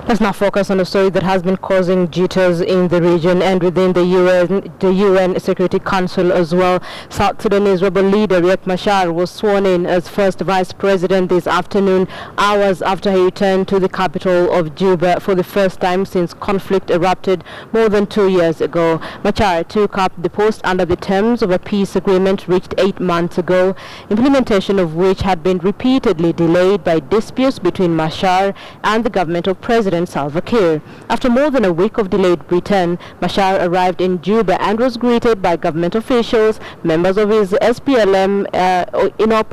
Let's now focus on a story that has been causing jitters in the region and within the UN Security Council as well. South Sudanese rebel leader Riek Machar was sworn in as first vice president this afternoon, hours after he returned to the capital of Juba for the first time since conflict erupted more than 2 years ago. Machar took up the post under the terms of a peace agreement reached 8 months ago, implementation of which had been repeatedly delayed by disputes between Machar and the government of President Salva Kiir. After more than a week of delayed return, Machar arrived in Juba and was greeted by government officials, members of his SPLM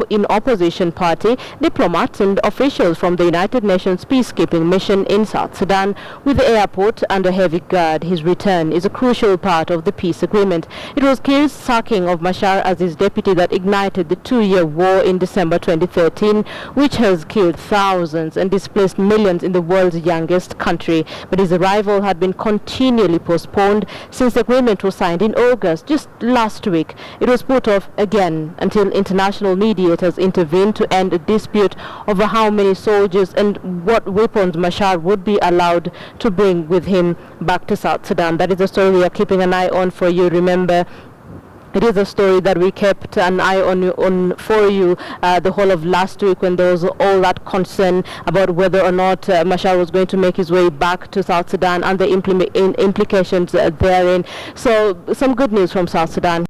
in opposition party, diplomats and officials from the United Nations peacekeeping mission in South Sudan. With the airport under heavy guard, his return is a crucial part of the peace agreement. It was Kiir's sacking of Machar as his deputy that ignited the 2-year war in December 2013, which has killed thousands and displaced millions in the world's youngest country. But his arrival had been continually postponed since the agreement was signed in August. Just last week, it was put off again until international mediators intervened to end a dispute over how many soldiers and what weapons Machar would be allowed to bring with him back to South Sudan. That is a story we are keeping an eye on for you. Remember, it is a story that we kept an eye on for you the whole of last week, when there was all that concern about whether or not Machar was going to make his way back to South Sudan and the implications therein. So some good news from South Sudan.